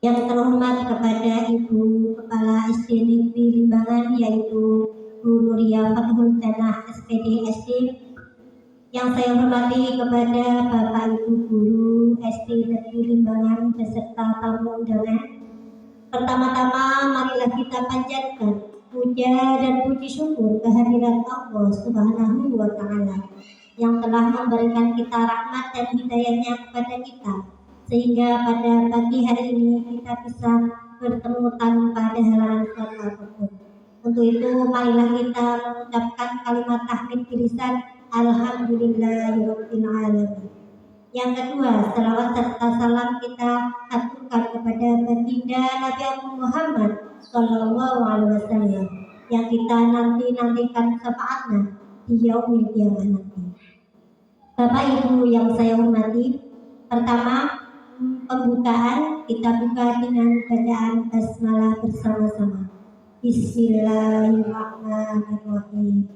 Yang terhormat kepada Ibu Kepala SD Negeri Limbangan, yaitu Bu Nuria Fathul Tanah SPD SD. Yang saya hormati kepada Bapak Ibu Guru SD Negeri Limbangan beserta tamu undangan. Pertama-tama marilah kita panjatkan puja dan puji syukur kehadirat Allah Subhanahu wa Ta'ala yang telah memberikan kita rahmat dan hidayahnya kepada kita, sehingga pada pagi hari ini kita bisa bertemu tanpa ada halangan suatu apapun. Untuk itu marilah kita mengucapkan kalimat tahmid bilisan Alhamdulillahirabbil alamin. Yang kedua, selawat serta salam kita aturkan kepada baginda Nabi Muhammad Sallallahu Alaihi Wasallam yang kita nantikan syafaatnya di yaumil qiyamah nanti. Bapak Ibu yang saya hormati, pertama pembukaan kita buka dengan bacaan basmalah bersama-sama. Bismillahirrahmanirrahim.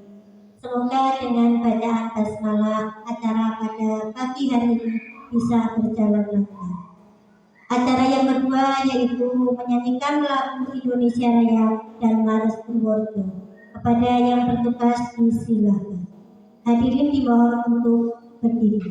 Semoga dengan bacaan basmalah acara pada pagi hari ini bisa berjalan lancar. Acara yang kedua yaitu menyanyikan lagu Indonesia Raya dan Maros Purworejo. Kepada yang bertugas disilahkan. Hadirin dimohon untuk berdiri.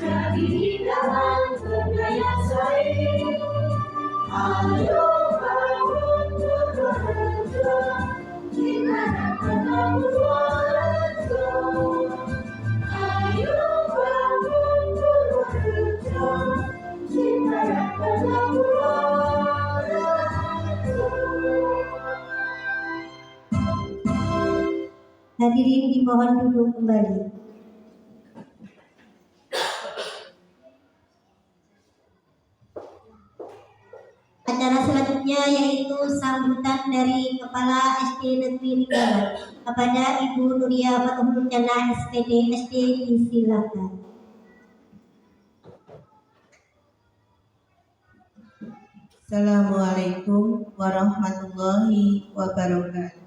Jadi dalam berdaya saya, ayo Hadirin dimohon duduk kembali. Acara selanjutnya yaitu sambutan dari Kepala SD Negeri Limbangan kepada Ibu Nuria Fathul Jannah SPD SD, disilakan. Assalamualaikum warahmatullahi wabarakatuh.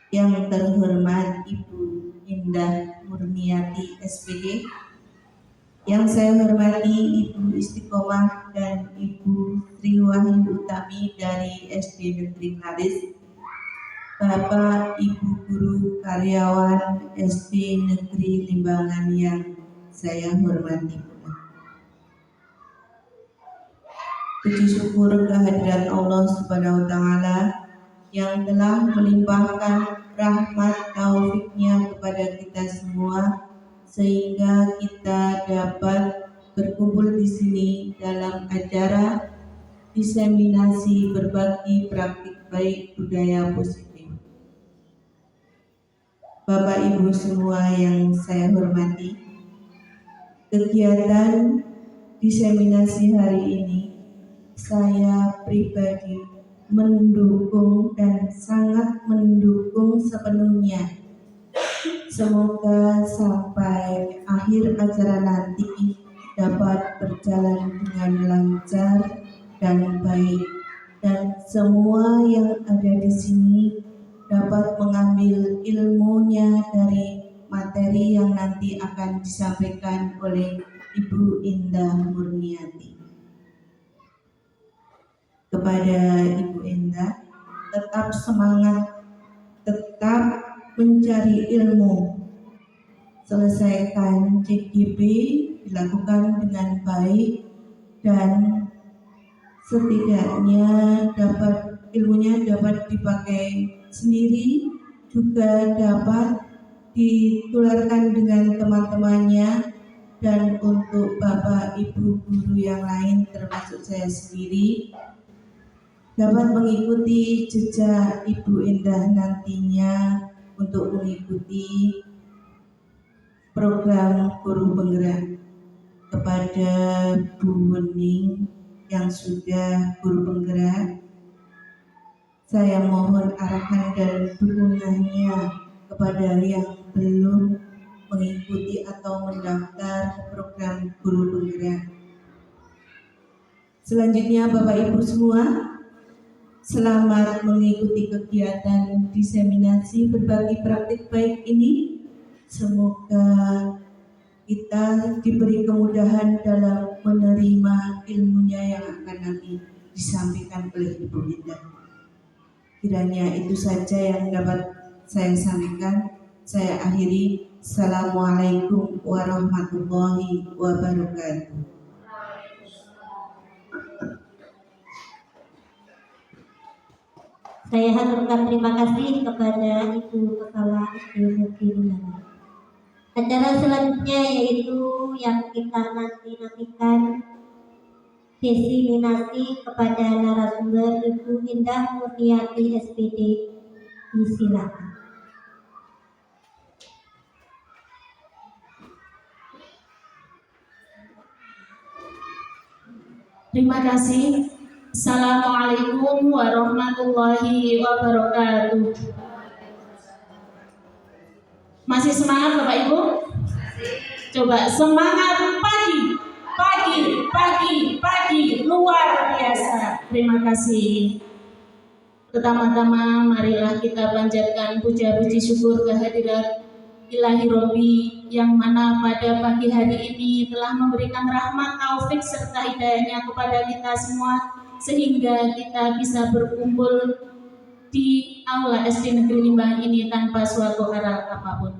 Yang terhormat Ibu Indah Murniati SPD, yang saya hormati Ibu Istiqomah dan Ibu Sri Wahyu Utami dari SD Negeri Ngaris, Bapak Ibu Guru karyawan SD Negeri Limbangan yang saya hormati. Puji syukur kehadirat Allah Subhanahu wa Ta'ala yang telah melimpahkan rahmat taufiknya kepada kita semua, sehingga kita dapat berkumpul di sini dalam acara diseminasi berbagi praktik baik budaya positif. Bapak Ibu semua yang saya hormati, kegiatan diseminasi hari ini saya pribadi mendukung dan sangat mendukung sepenuhnya. Semoga sampai akhir acara nanti dapat berjalan dengan lancar dan baik, dan semua yang ada di sini dapat mengambil ilmunya dari materi yang nanti akan disampaikan oleh Ibu Indah Murniati. Kepada Ibu Indah, tetap semangat, tetap mencari ilmu, selesaikan CGP, dilakukan dengan baik, dan setidaknya ilmunya dapat dipakai sendiri, juga dapat ditularkan dengan teman-temannya, dan untuk Bapak Ibu guru yang lain termasuk saya sendiri dapat mengikuti jejak Ibu Indah nantinya untuk mengikuti program guru penggerak. Kepada Bu Wening yang sudah guru penggerak, saya mohon arahan dan dukungannya kepada yang belum mengikuti atau mendaftar program guru penggerak. Selanjutnya Bapak Ibu semua, selamat mengikuti kegiatan diseminasi berbagi praktik baik ini. Semoga kita diberi kemudahan dalam menerima ilmunya yang akan nanti disampaikan oleh Ibu Indah. Kiranya itu saja yang dapat saya sampaikan. Saya akhiri. Assalamualaikum warahmatullahi wabarakatuh. Saya haturkan terima kasih kepada Ibu Kepala SD Negeri Limbangan. Acara selanjutnya yaitu yang kita nantikan diseminasi kepada narasumber Ibu Indah Murniati SPD, disilakan. Terima kasih. Assalamualaikum warahmatullahi wabarakatuh. Masih semangat Bapak Ibu? Coba semangat pagi, luar biasa. Terima kasih. Pertama-tama marilah kita panjatkan puja-puji syukur kehadirat Ilahi Robbi yang mana pada pagi hari ini telah memberikan rahmat, taufik serta hidayahnya kepada kita semua, sehingga kita bisa berkumpul di aula SD Negeri Limbangan ini tanpa suatu haral apapun.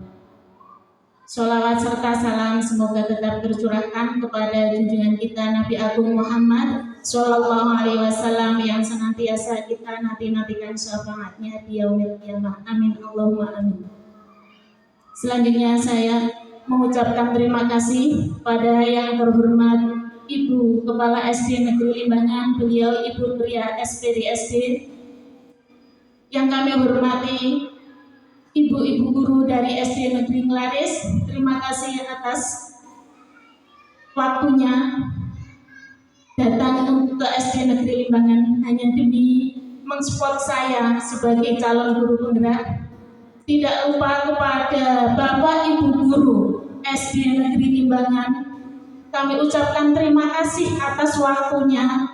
Sholawat serta salam semoga tetap tercurahkan kepada junjungan kita Nabi Agung Muhammad Sallallahu Alaihi Wasallam yang senantiasa kita nanti-nantikan syafaatnya di yaumil qiyamah. Amin Allahumma amin. Selanjutnya saya mengucapkan terima kasih pada yang terhormat Ibu Kepala SD Negeri Limbangan, beliau Ibu Pria SPD SD. Yang kami hormati ibu-ibu guru dari SD Negeri Nglaris, terima kasih atas waktunya datang ke SD Negeri Limbangan hanya demi mensupport saya sebagai calon guru penggerak. Tidak lupa kepada Bapak Ibu guru SD Negeri Limbangan, kami ucapkan terima kasih atas waktunya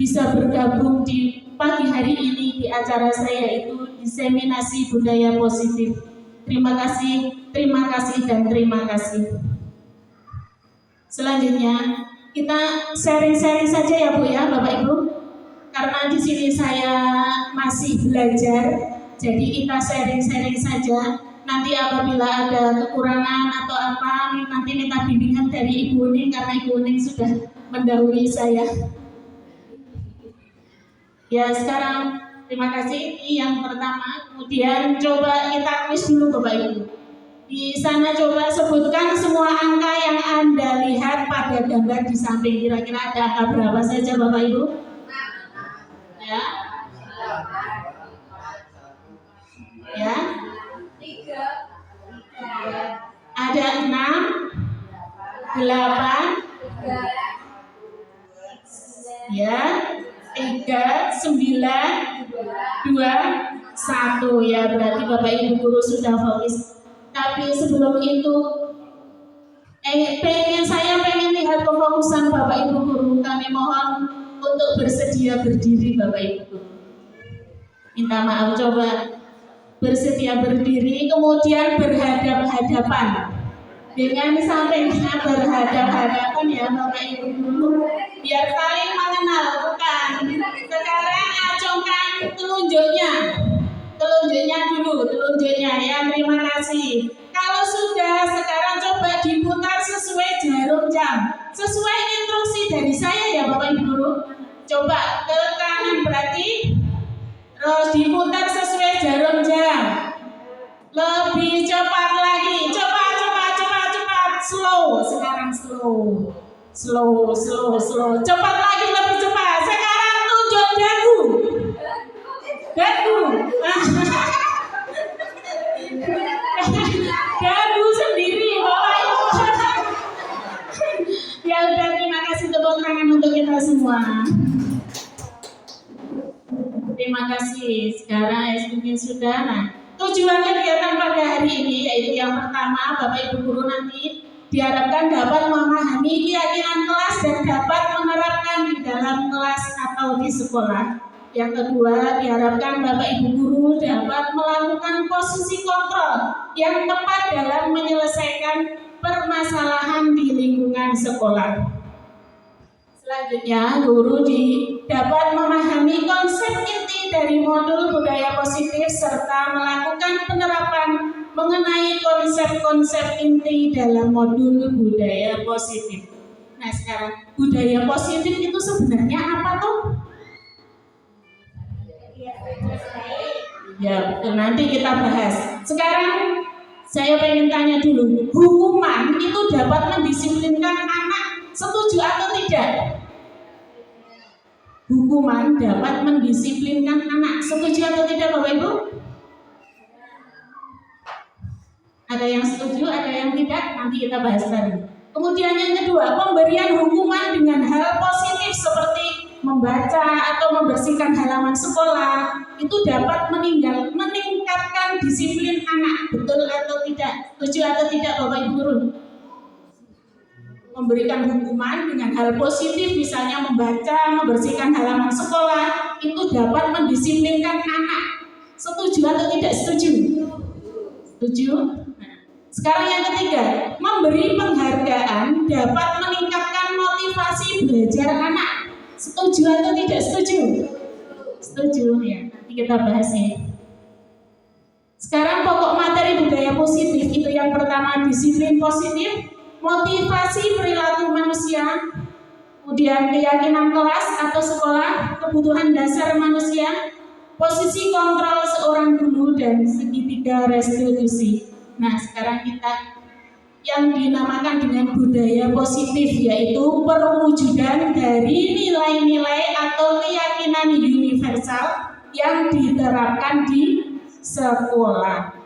bisa bergabung di pagi hari ini di acara saya itu diseminasi budaya positif. Terima kasih, dan terima kasih. Selanjutnya kita sharing-sharing saja ya Bu ya, Bapak Ibu. Karena di sini saya masih belajar, jadi kita sharing-sharing saja. Nanti apabila ada kekurangan atau apa, nanti minta bimbingan dari Ibu Uning karena Ibu Uning sudah mendahului saya. Ya, sekarang terima kasih. Ini yang pertama. Kemudian coba kita kuis dulu Bapak Ibu. Di sana coba sebutkan semua angka yang Anda lihat pada gambar di samping. Kira-kira ada angka berapa saja Bapak Ibu? Ya. Ya. Ada 6, 8, ya, 3, 9, 2, 1 ya, berarti Bapak Ibu guru sudah fokus. Tapi sebelum itu saya pengen lihat kefokusan Bapak Ibu guru. Kami mohon untuk bersedia berdiri Bapak Ibu guru. Minta maaf, coba bersedia berdiri, kemudian berhadap-hadapan. Dengan sampingnya berhadap-hadapan ya Bapak Ibu guru, biar saling mengenal, bukan? Sekarang acungkan telunjuknya dulu, ya, terima kasih. Kalau sudah, sekarang coba diputar sesuai jarum jam, sesuai instruksi dari saya ya Bapak Ibu guru. Coba ke kanan berarti, terus diputar sesuai jarum jam. Lebih cepat lagi, cepat, slow, sekarang slow, cepat lagi, lebih cepat. Sekarang tunjuk dagu, dagu sendiri, Bapak Ibu. Ya udah, terima kasih, tepuk tangan untuk kita semua. Terima kasih. Sekarang SPG sudah. Nah, tujuan kegiatan pada hari ini yaitu yang pertama, Bapak Ibu guru nanti diharapkan dapat memahami keyakinan kelas dan dapat menerapkan di dalam kelas atau di sekolah. Yang kedua, diharapkan Bapak Ibu guru dapat melakukan posisi kontrol yang tepat dalam menyelesaikan permasalahan di lingkungan sekolah. Selanjutnya, guru dapat memahami konsep inti dari modul budaya positif serta melakukan penerapan mengenai konsep-konsep inti dalam modul budaya positif. Nah, sekarang budaya positif itu sebenarnya apa tuh? Ya, betul, nanti kita bahas. Sekarang saya pengen tanya dulu, hukuman itu dapat mendisiplinkan anak, setuju atau tidak? Hukuman dapat mendisiplinkan anak, setuju atau tidak Bapak Ibu? Ada yang setuju, ada yang tidak, nanti kita bahas tadi. Kemudian yang kedua, pemberian hukuman dengan hal positif seperti membaca atau membersihkan halaman sekolah itu dapat meningkatkan disiplin anak, betul atau tidak? Setuju atau tidak Bapak Ibu guru? Memberikan hukuman dengan hal positif, misalnya membaca, membersihkan halaman sekolah, itu dapat mendisiplinkan anak. Setuju atau tidak setuju? Setuju? Sekarang yang ketiga, memberi penghargaan dapat meningkatkan motivasi belajar anak. Setuju atau tidak setuju? Setuju ya, nanti kita bahas ya. Sekarang pokok materi budaya positif itu yang pertama disiplin positif, motivasi perilaku manusia, kemudian keyakinan kelas atau sekolah, kebutuhan dasar manusia, posisi kontrol seorang guru, dan segitiga restitusi. Nah, sekarang kita yang dinamakan dengan budaya positif, yaitu perwujudan dari nilai-nilai atau keyakinan universal yang diterapkan di sekolah.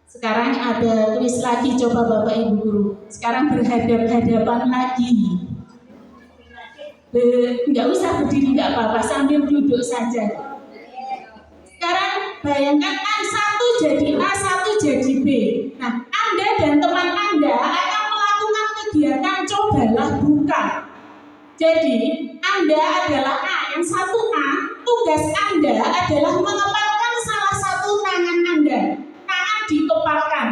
Sekarang ada tulis lagi, coba Bapak Ibu Guru. Sekarang berhadap-hadapan lagi. Nggak usah berdiri, nggak apa-apa, sambil duduk saja. Sekarang bayangkan A1 jadi A, 1 jadi B. Nah, Anda dan teman Anda akan melakukan kegiatan cobalah buka. Jadi, Anda adalah A, yang satu A, tugas Anda adalah mengepalkan salah satu tangan Anda. Tangan dikepalkan.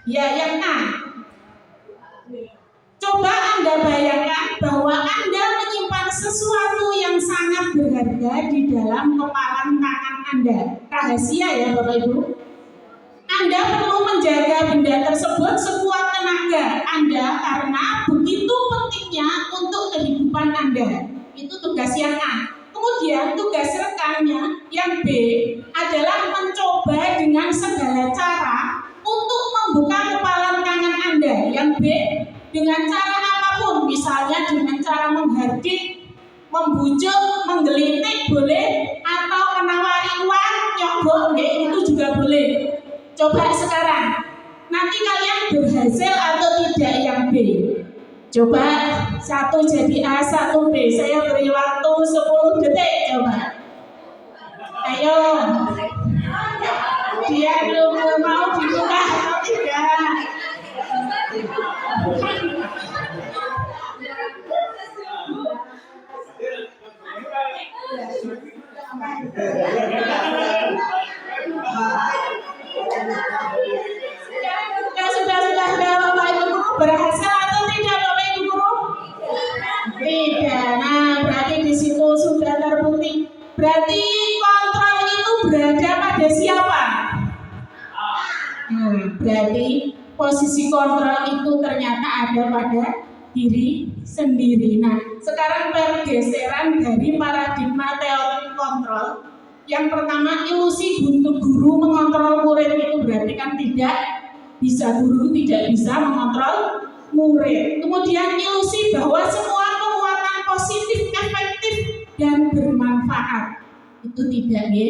Ya, yang A. Coba Anda bayangkan bahwa Anda menyimpan sesuatu yang sangat berharga di dalam kepalan tangan Anda. Rahasia ya Bapak Ibu. Anda perlu menjaga benda tersebut sekuat tenaga Anda karena begitu pentingnya untuk kehidupan Anda. Itu tugas yang A. Kemudian tugas rekannya yang B adalah mencoba dengan segala cara untuk membuka kepalan tangan Anda. Yang B dengan cara apapun, misalnya dengan cara menghardik, membujuk, menggelitik boleh, atau menawari uang, nyogok, itu juga boleh. Coba sekarang, nanti kalian berhasil atau tidak yang B. Coba 1 jadi A, 1 B. Saya beri waktu 10 detik, coba. Ayo. Dia belum mau dibuka atau tidak? Sudah Bapak Ibu Guru, berhasil atau tidak Bapak Ibu Guru? Tidak. Nah, berarti di situ sudah terbukti. Berarti kontrol itu berada pada siapa? Berarti posisi kontrol itu ternyata ada pada diri sendiri. Nah, sekarang pergeseran dari paradigma teori kontrol. Yang pertama, ilusi untuk guru mengontrol murid itu berarti kan tidak bisa, guru tidak bisa mengontrol murid. Kemudian ilusi bahwa semua penguatan positif, efektif, dan bermanfaat itu tidak ya.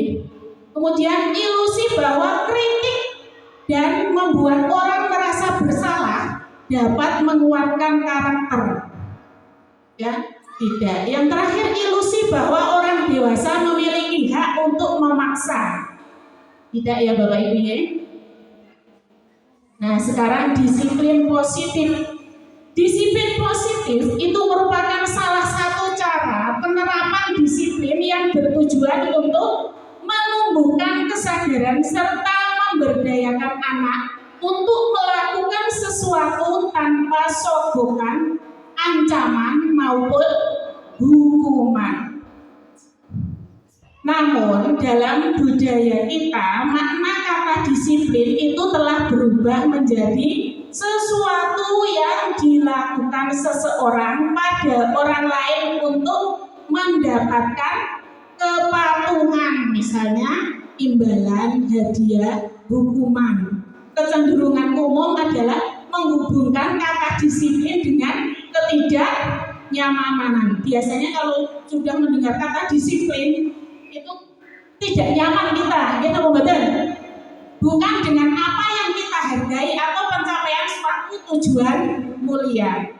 Kemudian ilusi bahwa kritik dan membuat orang merasa bersalah dapat menguatkan karakter. Ya, tidak. Yang terakhir, ilusi bahwa orang dewasa memiliki hak untuk memaksa. Tidak ya Bapak Ibu ya. Nah, sekarang disiplin positif. Disiplin positif itu merupakan salah satu cara penerapan disiplin yang bertujuan untuk menumbuhkan kesadaran serta memberdayakan anak untuk melakukan sesuatu tanpa sogokan, ancaman maupun hukuman. Namun dalam budaya kita, makna kata disiplin itu telah berubah menjadi sesuatu yang dilakukan seseorang pada orang lain untuk mendapatkan kepatuhan, misalnya imbalan, hadiah, hukuman. Kecenderungan umum adalah menghubungkan kata disiplin dengan ketidaknyamanan. Biasanya kalau sudah mendengar kata disiplin itu tidak nyaman kita betul. Bukan dengan apa yang kita hargai atau pencapaian suatu tujuan mulia.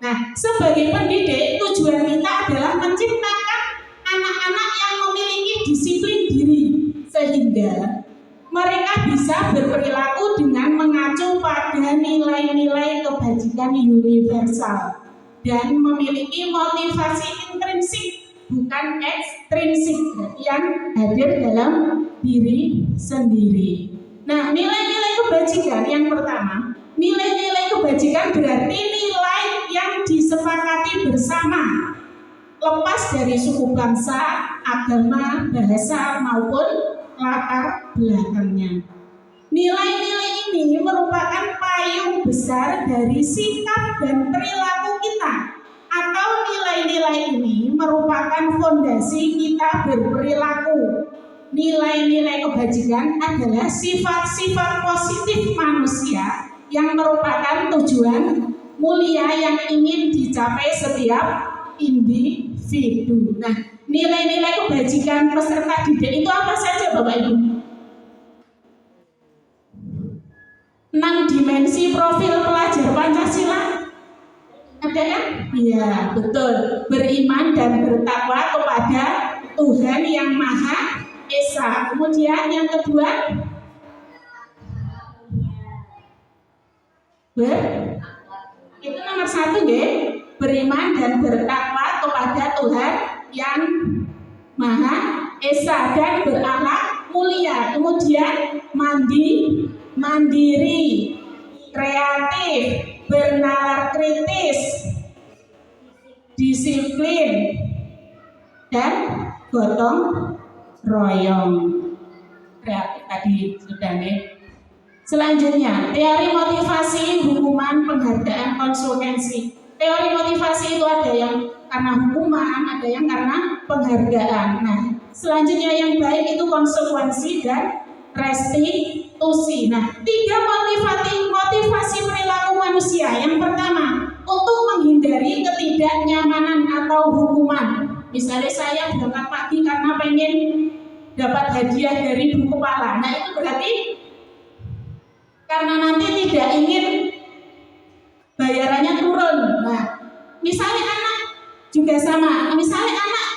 Nah, sebagai pendidik, tujuan kita adalah menciptakan anak-anak yang memiliki disiplin diri sehingga mereka bisa berperilaku dengan mengacu pada nilai-nilai kebajikan universal dan memiliki motivasi intrinsik bukan ekstrinsik yang hadir dalam diri sendiri. Nah, nilai-nilai kebajikan yang pertama, nilai-nilai kebajikan berarti nilai yang disepakati bersama, lepas dari suku bangsa, agama, bahasa maupun latar belakangnya. Nilai-nilai ini merupakan payung besar dari sikap dan perilaku kita, atau nilai-nilai ini merupakan fondasi kita berperilaku. Nilai-nilai kebajikan adalah sifat-sifat positif manusia yang merupakan tujuan mulia yang ingin dicapai setiap individu. Nah, nilai-nilai kebajikan peserta didik itu apa saja Bapak Ibu? 6 dimensi profil pelajar Pancasila. Ada kan? Iya, betul. Beriman dan bertakwa kepada Tuhan yang Maha Esa. Kemudian yang kedua, itu nomor 1 ya. Beriman dan bertakwa kepada Tuhan yang Maha Esa dan berakhlak mulia. Kemudian mandiri, kreatif, bernalar kritis, disiplin, dan gotong royong. Kreatif tadi sudah nih. Selanjutnya, teori motivasi, hukuman, penghargaan, konsekuensi. Teori motivasi itu ada yang karena hukuman, ada yang karena penghargaan. Nah, selanjutnya yang baik itu konsekuensi dan restitusi. Nah, 3 motivasi perilaku manusia. Yang pertama, untuk menghindari ketidaknyamanan atau hukuman. Misalnya saya berangkat pagi karena pengen dapat hadiah dari ibu kepala. Nah, itu berarti karena nanti tidak ingin bayarannya turun. Nah, misalnya anak juga sama. Misalnya anak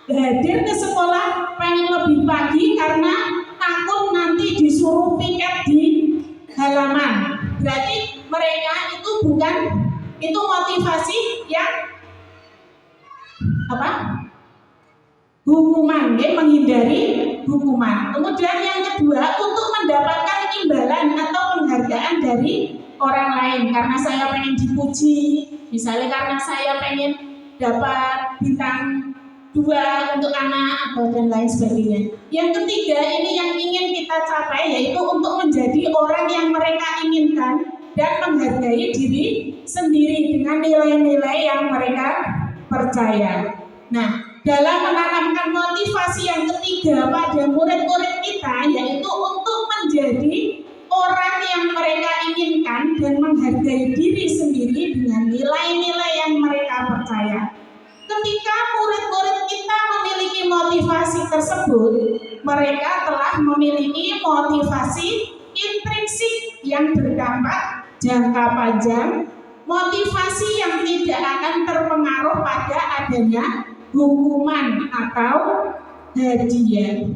hadir ke sekolah pengen lebih pagi karena takut nanti disuruh piket di halaman. Berarti mereka itu bukan, itu motivasi yang apa? Hukuman, ya, menghindari hukuman. Kemudian yang kedua, untuk mendapatkan imbalan atau penghargaan dari orang lain. Karena saya pengen dipuji, misalnya karena saya pengen dapat bintang 2 untuk anak atau dan lain sebagainya. Yang ketiga, ini yang ingin kita capai, yaitu untuk menjadi orang yang mereka inginkan dan menghargai diri sendiri dengan nilai-nilai yang mereka percaya. Nah, dalam menanamkan motivasi yang ketiga pada murid-murid kita, yaitu untuk menjadi orang yang mereka inginkan dan menghargai diri sendiri dengan nilai-nilai yang mereka percaya. Ketika murid-murid kita memiliki motivasi tersebut, mereka telah memiliki motivasi intrinsik yang berdampak jangka panjang, motivasi yang tidak akan terpengaruh pada adanya hukuman atau hadiah.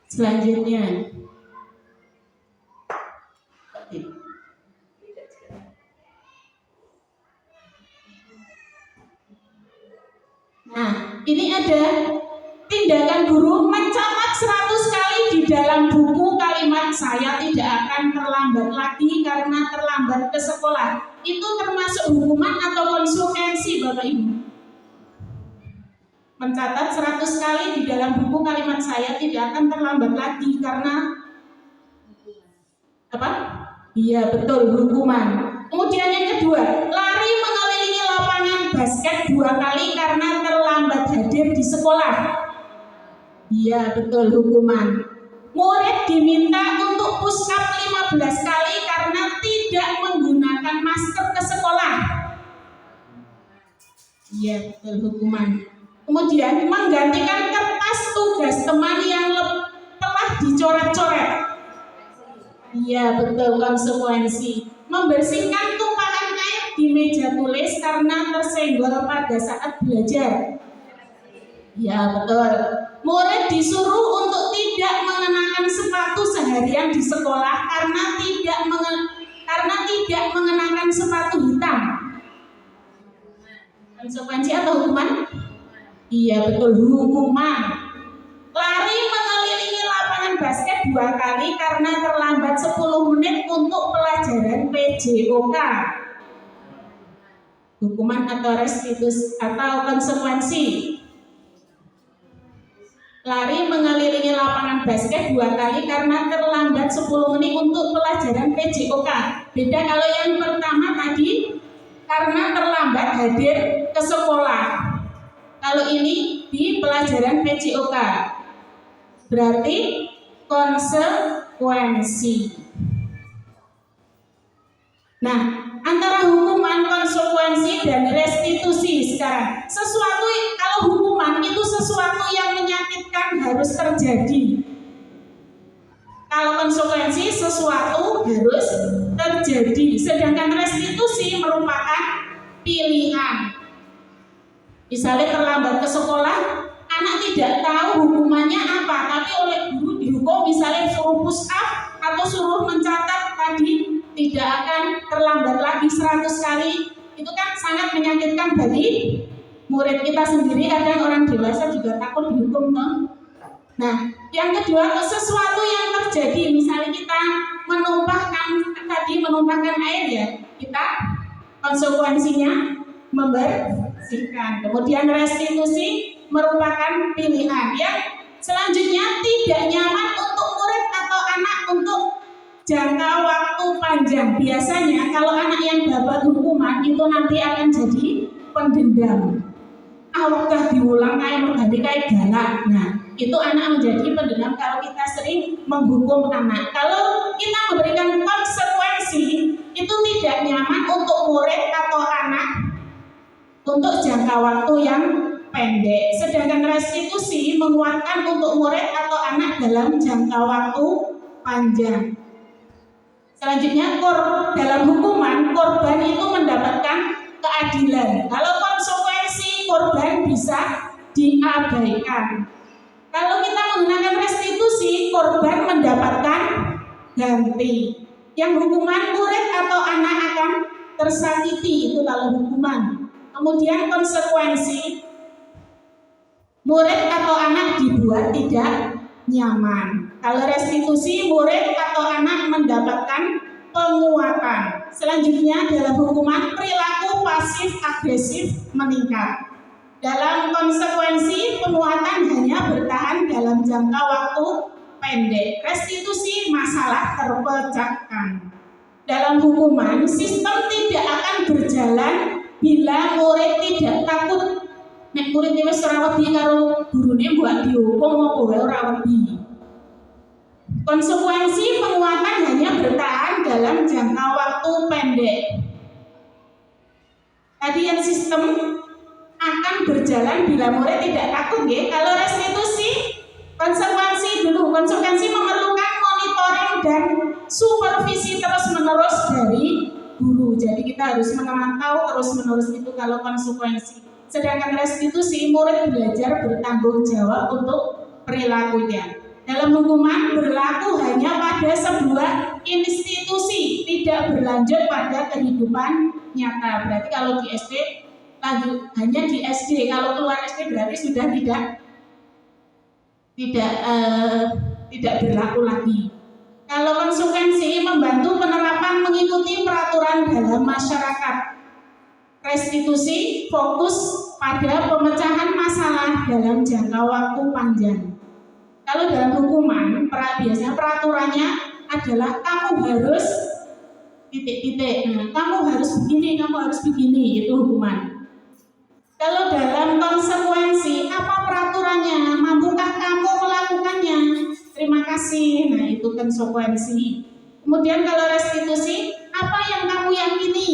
Selanjutnya, nah, ini ada tindakan guru mencatat 100 kali di dalam buku kalimat "saya tidak akan terlambat lagi karena terlambat ke sekolah". Itu termasuk hukuman atau konsekuensi, Bapak Ibu? Mencatat 100 kali di dalam buku kalimat "saya tidak akan terlambat lagi karena" apa? Iya, betul, hukuman. Kemudian yang kedua, lari mengelilingi lapangan basket 2 kali karena terlambat hadir di sekolah. Iya, betul, hukuman. Murid diminta untuk push up 15 kali karena tidak menggunakan masker ke sekolah. Iya, betul, hukuman. Kemudian menggantikan kertas tugas teman yang telah dicoret-coret. Iya, betul, konsekuensi. Membersihkan tumpahan air di meja tulis karena tersenggol pada saat belajar. Iya, betul. Murid disuruh untuk tidak mengenakan sepatu seharian di sekolah karena tidak mengenakan sepatu hitam. Konsekuensi atau hukuman? Iya, betul, hukuman. Lari mengelilingi basket 2 kali karena terlambat 10 menit untuk pelajaran PJOK. Hukuman atau restitusi atau konsekuensi. Lari mengelilingi lapangan basket 2 kali karena terlambat 10 menit untuk pelajaran PJOK. Beda kalau yang pertama tadi karena terlambat hadir ke sekolah. Kalau ini di pelajaran PJOK. Berarti konsekuensi. Nah, antara hukuman, konsekuensi, dan restitusi sekarang. Kalau hukuman itu sesuatu yang menyakitkan harus terjadi. Kalau konsekuensi sesuatu harus terjadi. Sedangkan restitusi merupakan pilihan. Misalnya terlambat ke sekolah, anak tidak tahu hukumannya apa, tapi oleh guru dihukum misalnya suruh push up atau suruh mencatat tadi tidak akan terlambat lagi 100 kali. Itu kan sangat menyakitkan bagi murid kita sendiri, kadang orang dewasa juga takut dihukum toh. Nah, yang kedua, sesuatu yang terjadi, misalnya kita menumpahkan air ya, kita konsekuensinya membersihkan. Kemudian restitusi merupakan pilihan. Yang selanjutnya tidak nyaman untuk murid atau anak untuk jangka waktu panjang. Biasanya kalau anak yang dapat hukuman itu nanti akan jadi pendendam. Awakah diulang kayak berganti kayak galak. Nah, itu anak menjadi pendendam kalau kita sering menghukum anak. Kalau kita memberikan konsekuensi, itu tidak nyaman untuk murid atau anak untuk jangka waktu yang pendek. Sedangkan restitusi menguatkan untuk murid atau anak dalam jangka waktu panjang. Selanjutnya, dalam hukuman, korban itu mendapatkan keadilan. Kalau konsekuensi, korban bisa diabaikan. Kalau kita menggunakan restitusi, korban mendapatkan ganti. Yang hukuman, murid atau anak akan tersakiti, itu kalau hukuman. Kemudian konsekuensi, murid atau anak dibuat tidak nyaman. Kalau restitusi, murid atau anak mendapatkan penguatan. Selanjutnya dalam hukuman, perilaku pasif agresif meningkat. Dalam konsekuensi, penguatan hanya bertahan dalam jangka waktu pendek. Restitusi, masalah terpecahkan. Dalam hukuman, sistem tidak akan berjalan bila murid tidak takut. Nek murid wis ora wedi karo gurune mbok dihukum apa wae ora wedi. Konsekuensi penguatan hanya bertahan dalam jangka waktu pendek. Tadi yang sistem akan berjalan bila murid tidak takut ya. Kalau restitusi, konsekuensi memerlukan monitoring dan supervisi terus-menerus dari guru. Jadi kita harus memantau terus-menerus itu kalau konsekuensi. Sedangkan restitusi, murid belajar bertanggung jawab untuk perilakunya. Dalam hukuman berlaku hanya pada sebuah institusi, tidak berlanjut pada kehidupan nyata. Berarti kalau di SD lanjut hanya di SD. Kalau keluar SD berarti sudah tidak berlaku lagi. Kalau konsekuensi membantu penerapan mengikuti peraturan dalam masyarakat. Restitusi fokus pada pemecahan masalah dalam jangka waktu panjang. Kalau dalam hukuman, biasanya peraturannya adalah kamu harus titik-titik. Nah, kamu harus begini, itu hukuman. Kalau dalam konsekuensi, apa peraturannya? Mampukah kamu melakukannya? Terima kasih. Nah, itu konsekuensi. Kemudian kalau restitusi, apa yang kamu yakini?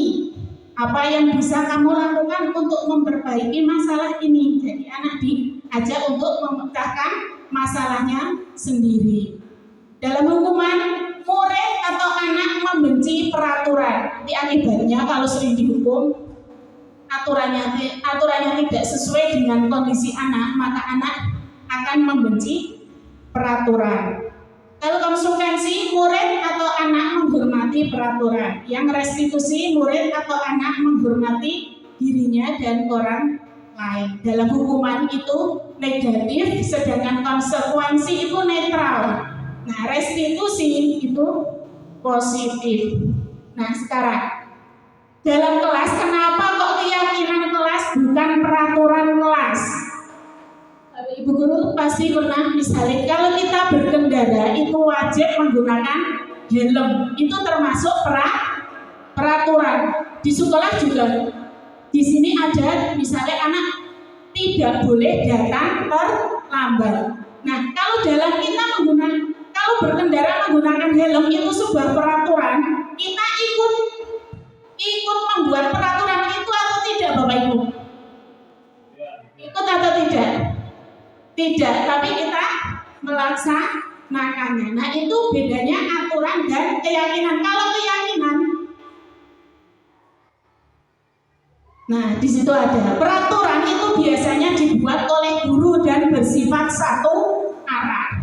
Apa yang bisa kamu lakukan untuk memperbaiki masalah ini? Jadi anak diajak untuk memecahkan masalahnya sendiri. Dalam hukuman, murid atau anak membenci peraturan. Nanti akibatnya kalau sering dihukum, aturannya tidak sesuai dengan kondisi anak, maka anak akan membenci peraturan. Kalau konsekuensi, murid atau anak menghormati peraturan. Yang restitusi, murid atau anak menghormati dirinya dan orang lain. Dalam hukuman itu negatif, sedangkan konsekuensi itu netral. Nah, restitusi itu positif. Nah, sekarang dalam kelas, kenapa kok keyakinan kelas bukan peraturan kelas? Ibu guru pasti pernah misalnya kalau kita berkendara itu wajib menggunakan helm, itu termasuk peraturan. Di sekolah juga, di sini ada misalnya anak tidak boleh datang terlambat. Nah, kalau kalau berkendara menggunakan helm itu sebuah peraturan, kita ikut membuat peraturan itu atau tidak, Bapak Ibu? Ikut atau tidak? Tidak, tapi kita melaksanakannya. Nah, itu bedanya aturan dan keyakinan. Kalau keyakinan, nah di situ ada peraturan itu biasanya dibuat oleh guru dan bersifat satu arah.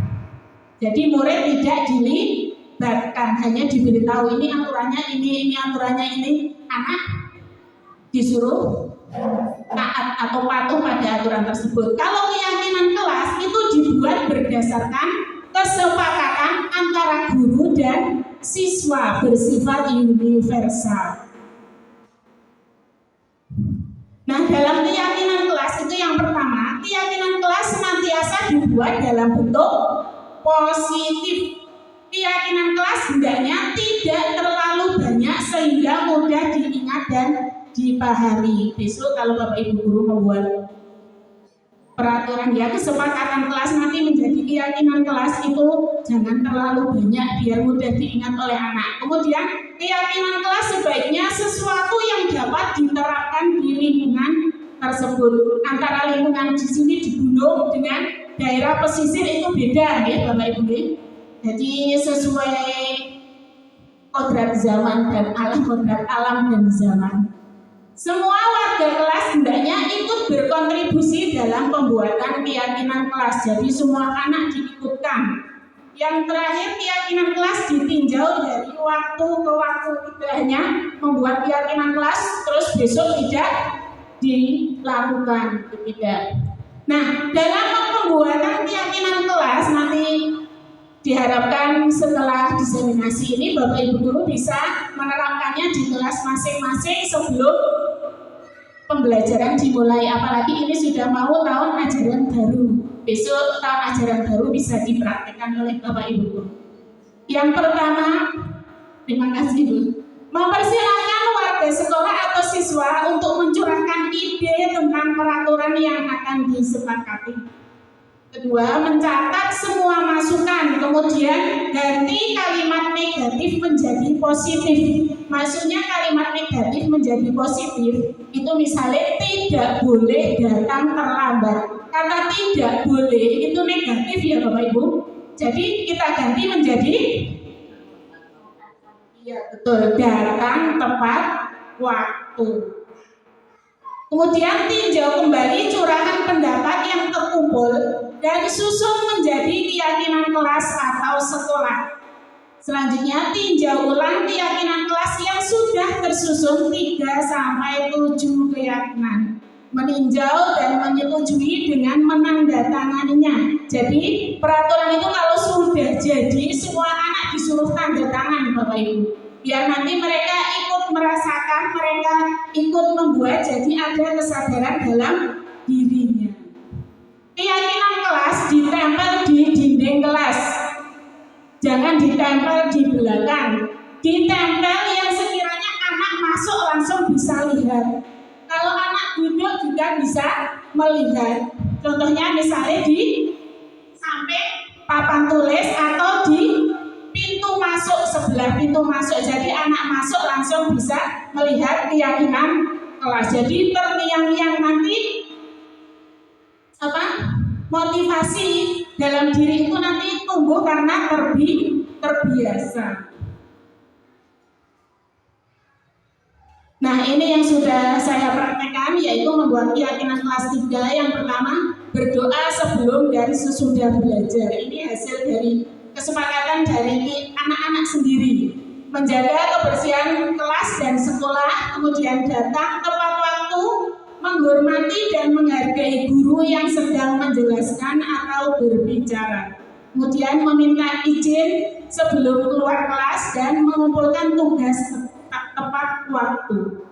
Jadi murid tidak dilibatkan, hanya diberitahu ini aturannya ini aturannya ini. Anak disuruh taat atau patuh pada aturan tersebut. Kalau keyakinan kelas itu dibuat berdasarkan kesepakatan antara guru dan siswa, bersifat universal. Nah, dalam keyakinan kelas itu yang pertama, keyakinan kelas senantiasa dibuat dalam bentuk positif. Keyakinan kelas hendaknya tidak terlalu banyak sehingga mudah diingat dan dipahami. Besok kalau Bapak Ibu guru membuat peraturan ya kesepakatan kelas nanti menjadi keyakinan kelas itu jangan terlalu banyak biar mudah diingat oleh anak. Kemudian keyakinan kelas sebaiknya sesuatu yang dapat diterapkan di lingkungan tersebut. Antara lingkungan di sini di gunung dengan daerah pesisir itu beda ya Bapak Ibu. Jadi sesuai kodrat zaman dan kodrat alam dan zaman. Semua warga kelas hendaknya ikut berkontribusi dalam pembuatan keyakinan kelas. Jadi semua anak diikutkan. Yang terakhir, keyakinan kelas ditinjau dari waktu ke waktu. Tidak hanya membuat keyakinan kelas terus besok tidak dilakukan, tidak. Nah, dalam pembuatan keyakinan kelas nanti diharapkan setelah diseminasi ini Bapak Ibu guru bisa menerapkannya di kelas masing-masing sebelum pembelajaran dimulai, apalagi ini sudah mau tahun ajaran baru. Besok tahun ajaran baru bisa dipraktikkan oleh Bapak Ibu guru. Yang pertama, terima kasih Bu, mempersilahkan warga sekolah atau siswa untuk mencurahkan ide tentang peraturan yang akan disepakati. Kedua, mencatat semua masukan, kemudian ganti kalimat negatif menjadi positif. Maksudnya kalimat negatif menjadi positif, itu misalnya tidak boleh datang terlambat. Kata tidak boleh itu negatif ya Bapak Ibu. Jadi kita ganti menjadi iya betul, datang tepat waktu. Kemudian tinjau kembali curahan pendapat yang terkumpul dan susun menjadi keyakinan kelas atau sekolah. Selanjutnya tinjau ulang keyakinan kelas yang sudah tersusun 3-7 keyakinan. Meninjau dan menyetujui dengan menandatanganinya. Jadi peraturan itu kalau sudah jadi semua anak disuruh tanda tangan Bapak Ibu. Biar nanti mereka ikut merasakan, mereka ikut membuat, jadi ada kesadaran dalam dirinya. Keyakinan kelas ditempel di dinding kelas, jangan ditempel di belakang. Ditempel yang sekiranya anak masuk langsung bisa lihat. Kalau anak duduk juga bisa melihat. Contohnya misalnya di samping papan tulis atau di pintu masuk, sebelah pintu masuk. Jadi anak masuk langsung bisa melihat keyakinan kelas. Jadi terngiang-ngiang nanti motivasi dalam diri itu nanti tumbuh karena terbiasa. Nah, ini yang sudah saya praktekkan, yaitu membuat keyakinan kelas 3. Yang pertama, berdoa sebelum dan sesudah belajar. Ini hasil dari kesepakatan dari anak-anak sendiri. Menjaga kebersihan kelas dan sekolah, kemudian datang tepat waktu, menghormati dan menghargai guru yang sedang menjelaskan atau berbicara. Kemudian meminta izin sebelum keluar kelas dan mengumpulkan tugas tepat waktu.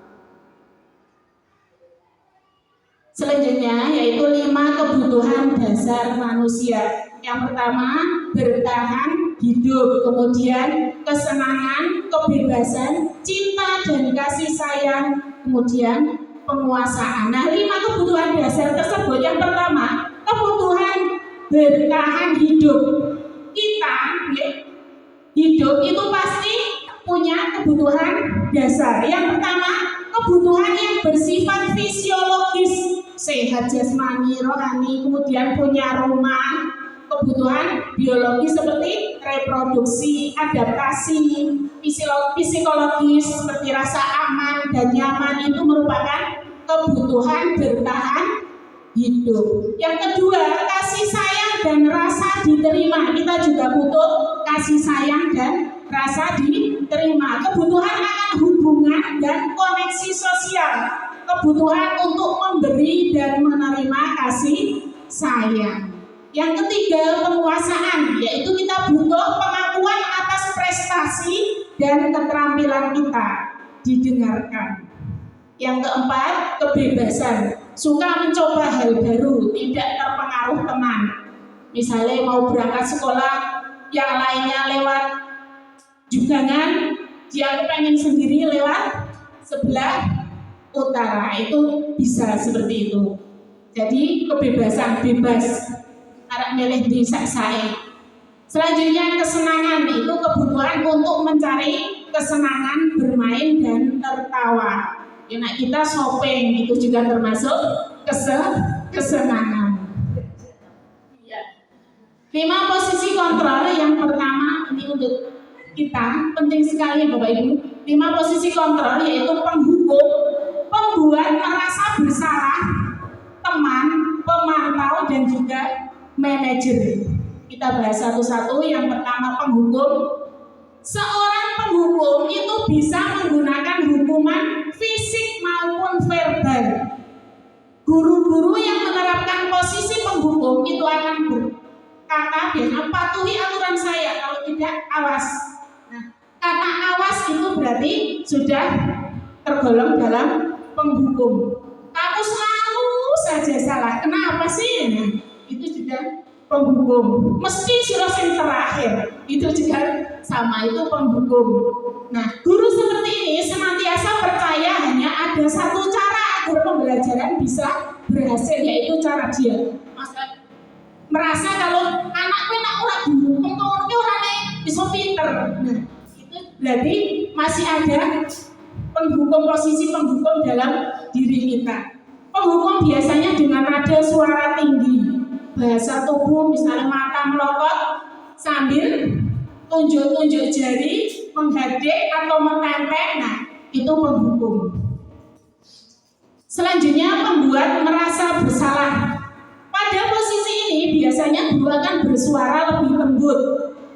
Selanjutnya yaitu 5 kebutuhan dasar manusia. Yang pertama, bertahan hidup, kemudian kesenangan, kebebasan, cinta dan kasih sayang, kemudian penguasaan. Nah, 5 kebutuhan dasar tersebut, yang pertama, kebutuhan bertahan hidup. Kita hidup itu pasti punya kebutuhan dasar. Yang pertama, kebutuhan yang bersifat fisiologis, sehat jasmani, rohani, kemudian punya rumah. Kebutuhan biologis seperti reproduksi, adaptasi, psikologis seperti rasa aman dan nyaman, itu merupakan kebutuhan bertahan hidup. Yang kedua, kasih sayang dan rasa diterima. Kita juga butuh kasih sayang dan rasa diterima. Kebutuhan akan hubungan dan koneksi sosial. Kebutuhan untuk memberi dan menerima kasih sayang. Yang ketiga, penguasaan, yaitu kita butuh pengakuan atas prestasi dan keterampilan kita didengarkan. Yang keempat, kebebasan, suka mencoba hal baru, tidak terpengaruh teman. Misalnya mau berangkat sekolah, yang lainnya lewat jugangan, dia pengen sendiri lewat sebelah utara, itu bisa seperti itu. Jadi kebebasan, bebas, arek milih di sak-sae. Selanjutnya, kesenangan, itu kebutuhan untuk mencari kesenangan, bermain dan tertawa. Ya, nah, kita shopping itu juga termasuk kesenangan. 5 posisi kontrol. Yang pertama, ini untuk kita penting sekali Bapak Ibu. 5 posisi kontrol yaitu penghukum, pembuat merasa bersalah, teman, pemantau dan juga manajer. Kita bahas satu-satu. Yang pertama, penghukum. Seorang penghukum itu bisa menggunakan hukuman fisik maupun verbal. Guru-guru yang menerapkan posisi penghukum itu akan berkata, biasanya patuhi aturan saya, kalau tidak awas. Nah, kata awas itu berarti sudah tergolong dalam penghukum. Kamu selalu saja salah, kenapa sih? Nah, itu juga penghukum. Mesti sira sing terakhir, itu juga sama, itu penghukum. Nah, guru seperti ini senantiasa percaya hanya ada satu cara agar pembelajaran bisa berhasil, yaitu cara dia merasa kalau anakku nak ora dihukum, kok ora bisa pinter. Nah, itu berarti masih ada penghukum, posisi penghukum dalam diri kita. Penghukum biasanya dengan nada suara tinggi, bahasa tubuh, misalnya mata melotot sambil tunjuk-tunjuk jari, menghadap atau mentempel. Nah, itu penghukum. Selanjutnya, pembuat merasa bersalah. Pada posisi ini biasanya guru akan bersuara lebih lembut.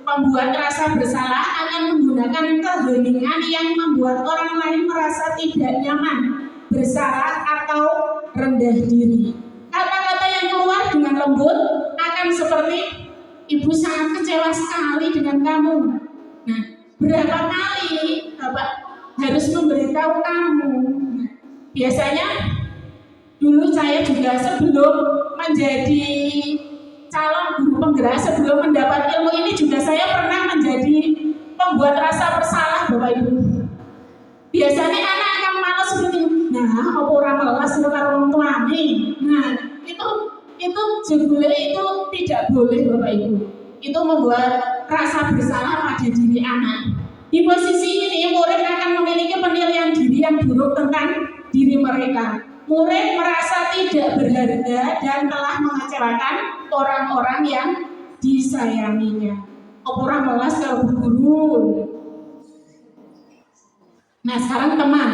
Pembuat rasa bersalah akan menggunakan keheningan yang membuat orang lain merasa tidak nyaman, bersalah atau rendah diri. Kata-kata yang keluar dengan lembut akan seperti, ibu sangat kecewa sekali dengan kamu. Nah, berapa kali Bapak harus memberitahu kamu? Nah, biasanya dulu saya juga sebelum menjadi calon guru penggerak, sebelum mendapat ilmu ini juga saya pernah menjadi pembuat rasa bersalah Bapak Ibu. Biasanya anak akan malas seperti, nah apa orang malas karo wong tuane. Nah, itu jebule itu tidak boleh Bapak Ibu. Itu membuat rasa bersalah pada diri anak. Di posisi ini murid akan memiliki penilaian diri yang buruk tentang diri mereka. Murid merasa tidak berharga dan telah mengecewakan orang-orang yang disayanginya. Orang malas kalau guru. Nah, sekarang teman.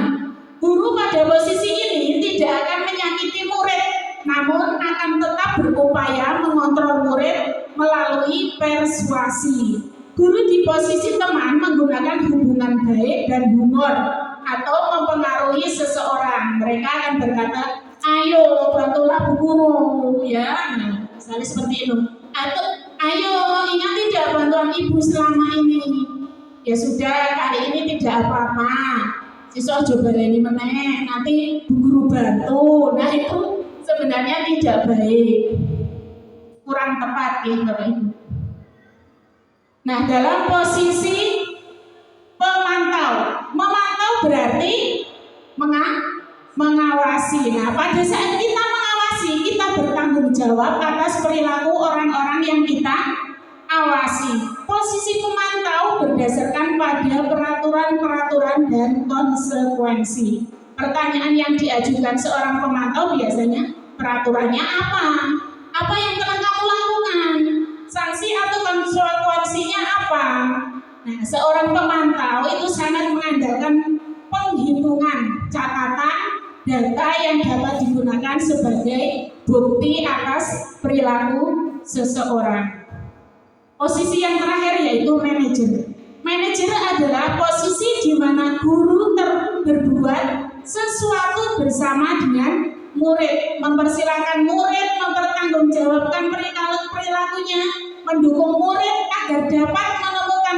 Guru pada posisi ini tidak akan menyakiti murid, namun akan tetap berupaya mengontrol murid melalui persuasi. Guru di posisi teman menggunakan hubungan baik dan humor atau mempengaruhi seseorang. Mereka akan berkata, ayo bantulah bu guru, ya, nah, misalnya seperti itu. Atau Ayo, ingat tidak bantuan ibu selama ini? Ya sudah, kali ini tidak apa-apa. Siswa coba ini meneh, nanti bu guru bantu. Nah itu sebenarnya tidak baik, kurang tepat ya Bapak Ibu. Nah dalam posisi memantau berarti mengawasi. Nah pada saat kita mengawasi, kita bertanggung jawab atas perilaku orang-orang yang kita awasi. Posisi pemantau berdasarkan pada peraturan-peraturan dan konsekuensi. Pertanyaan yang diajukan seorang pemantau biasanya, peraturannya apa? Apa yang telah kamu lakukan? Sanksi atau konsekuensinya apa? Nah, seorang pemantau itu sangat mengandalkan penghitungan catatan data yang dapat digunakan sebagai bukti atas perilaku seseorang. Posisi yang terakhir yaitu manajer. Manajer adalah posisi di mana guru berbuat sesuatu bersama dengan murid, mempersilahkan murid mempertanggungjawabkan perilakunya, mendukung murid agar dapat menemukan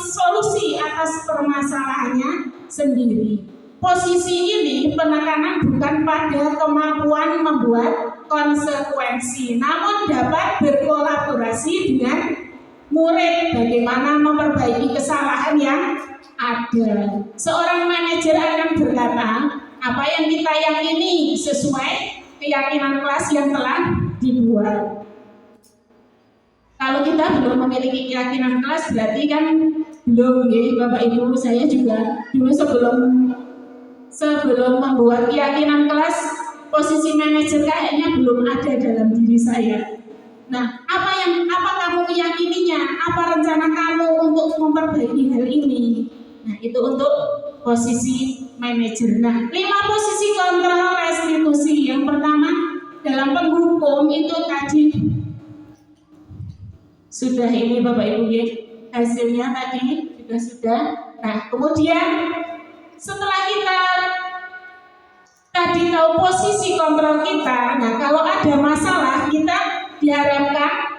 solusi atas permasalahannya sendiri. Posisi ini penekanan bukan pada kemampuan membuat konsekuensi, namun dapat berkolaborasi dengan murid bagaimana memperbaiki kesalahan yang ada. Seorang manajer akan berkata, apa yang kita yakini sesuai keyakinan kelas yang telah dibuat. Kalau kita belum memiliki keyakinan kelas berarti kan belum ya Bapak Ibu. Saya juga dulu sebelum membuat keyakinan kelas, posisi manajer kayaknya belum ada dalam diri saya. Nah, apa kamu meyakininya? Apa rencana kamu untuk memperbaiki hal ini? Nah, itu untuk posisi manajer. Nah, 5 posisi kontrol restitusi. Yang pertama, dalam penghukum itu tadi sudah ini Bapak Ibu ya, hasilnya tadi juga sudah. Nah, kemudian setelah kita tadi tahu posisi kontrol kita, nah kalau ada masalah kita diharapkan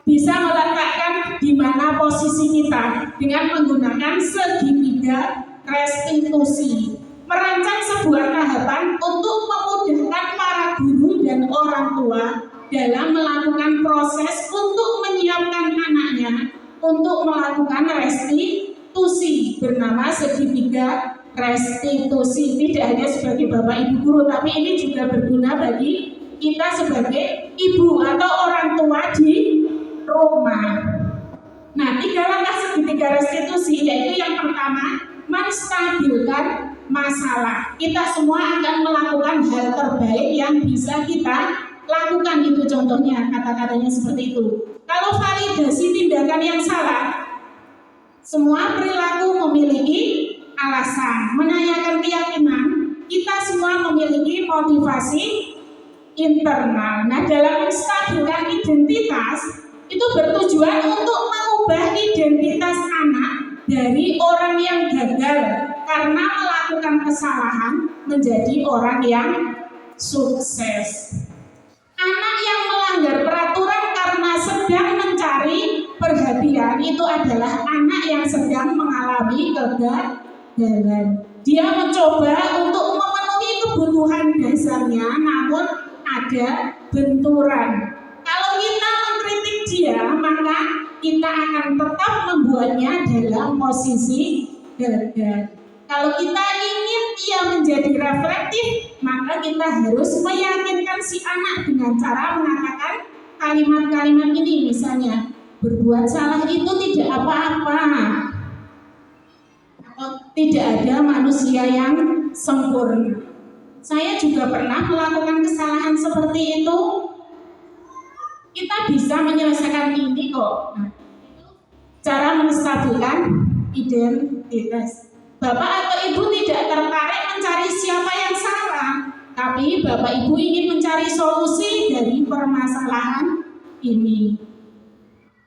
bisa meletakkan di mana posisi kita dengan menggunakan segitiga restitusi. Merancang sebuah tahapan untuk memudahkan para guru dan orang tua dalam melakukan proses untuk menyiapkan anaknya untuk melakukan restitusi bernama segitiga restitusi. Tidak hanya sebagai Bapak Ibu guru, tapi ini juga berguna bagi kita sebagai ibu atau orang tua di rumah. Nah, 3 langkah segitiga restitusi yaitu yang pertama, menstabilkan masalah. Kita semua akan melakukan hal terbaik yang bisa kita lakukan, itu contohnya kata-katanya seperti itu. Kalau validasi tindakan yang salah, semua perilaku memiliki alasan. Menanyakan keyakinan, kita semua memiliki motivasi internal. Nah, dalam menstabilkan identitas itu bertujuan untuk mengubah identitas anak dari orang yang gagal karena melakukan kesalahan menjadi orang yang sukses. Anak yang melanggar peraturan karena sedang mencari perhatian itu adalah anak yang sedang mengalami kegagalan. Dia mencoba untuk memenuhi kebutuhan dasarnya, namun ada benturan. Kalau kita mengkritik dia, maka kita akan tetap membuatnya dalam posisi gagal. Kalau kita ingin ia menjadi reflektif, maka kita harus meyakinkan si anak dengan cara mengatakan kalimat-kalimat ini. Misalnya, berbuat salah itu tidak apa-apa. Atau tidak ada manusia yang sempurna. Saya juga pernah melakukan kesalahan seperti itu. Kita bisa menyelesaikan ini kok. Nah, cara menstabilkan identitas. Bapak atau Ibu tidak tertarik mencari siapa yang salah, tapi Bapak Ibu ingin mencari solusi dari permasalahan ini.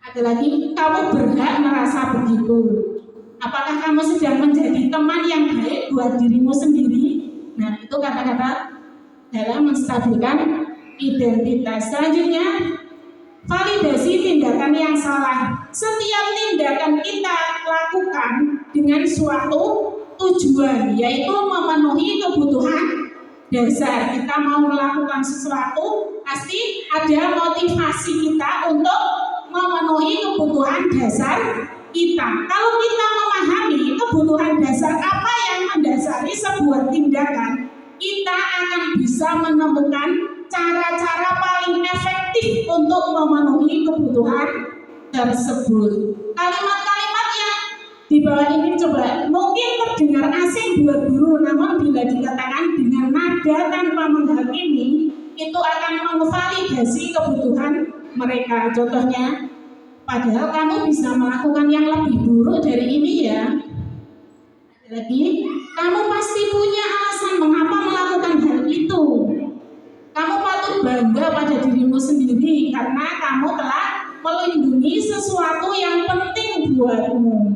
Ada lagi, kamu berhak merasa begitu. Apakah kamu sedang menjadi teman yang baik buat dirimu sendiri? Nah, itu kata-kata dalam menstabilkan identitas. Selanjutnya, validasi tindakan yang salah. Setiap tindakan kita lakukan dengan suatu tujuan, yaitu memenuhi kebutuhan dasar. Kita mau melakukan sesuatu, pasti ada motivasi kita untuk memenuhi kebutuhan dasar kita. Kalau kita memahami kebutuhan dasar apa yang mendasari sebuah tindakan, kita akan bisa menemukan cara-cara paling efektif untuk memenuhi kebutuhan tersebut. Kalimat-kalimat yang di bawah ini coba mungkin terdengar asing buat guru, namun bila dikatakan dengan nada tanpa menghakimi, itu akan memvalidasi kebutuhan mereka. Contohnya, padahal kamu bisa melakukan yang lebih buruk dari ini ya. Lagi, kamu pasti punya alasan mengapa melakukan hal itu. Kamu patut bangga pada dirimu sendiri karena kamu telah melindungi sesuatu yang penting buatmu.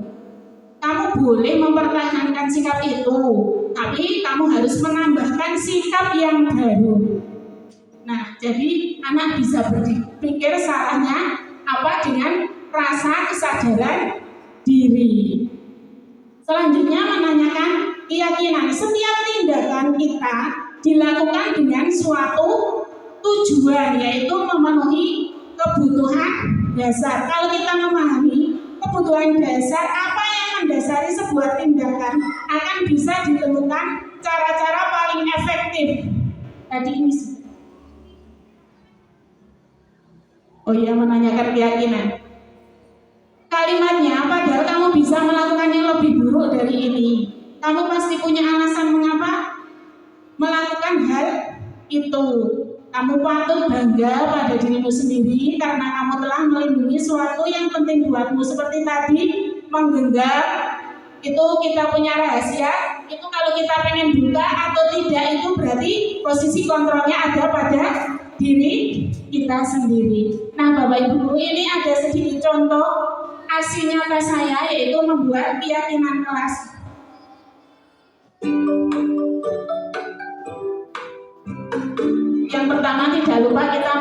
Kamu boleh mempertahankan sikap itu, tapi kamu harus menambahkan sikap yang baru. Nah, jadi anak bisa berpikir salahnya apa dengan rasa kesadaran diri. Selanjutnya menanyakan keyakinan. Setiap tindakan kita dilakukan dengan suatu tujuan, yaitu memenuhi kebutuhan dasar. Kalau kita memahami kebutuhan dasar, apa yang mendasari sebuah tindakan, akan bisa ditemukan cara-cara paling efektif. Tadi ini menanyakan keyakinan. Kalimatnya, padahal kamu bisa melakukan yang lebih buruk dari ini. Kamu pasti punya alasan mengapa melakukan hal itu. Kamu patut bangga pada dirimu sendiri karena kamu telah melindungi sesuatu yang penting buatmu. Seperti tadi, menggenggam, itu kita punya rahasia. Itu kalau kita pengen buka atau tidak, itu berarti posisi kontrolnya ada pada diri kita sendiri. Nah, Bapak Ibu Guru, ini ada sedikit contoh aksi nyata saya, yaitu membuat keyakinan kelas. Yang pertama, tidak lupa kita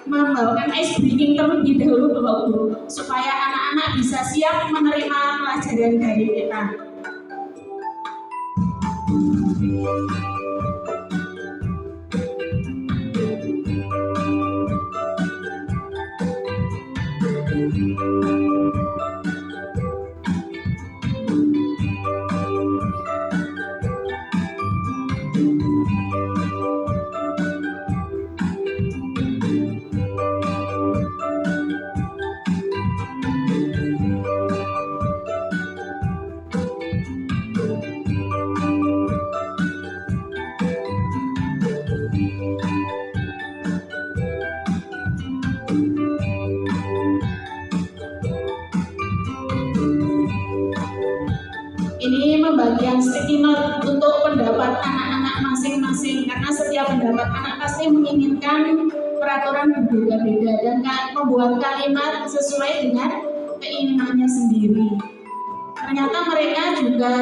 membawakan ice breaking terlebih dahulu Bapak Guru, supaya anak-anak bisa siap menerima pelajaran dari kita. Ini membagian sticky note untuk pendapat anak-anak masing-masing, karena setiap pendapat anak pasti menginginkan peraturan berbeda-beda dan membuat kalimat sesuai dengan keinginannya sendiri. Ternyata mereka juga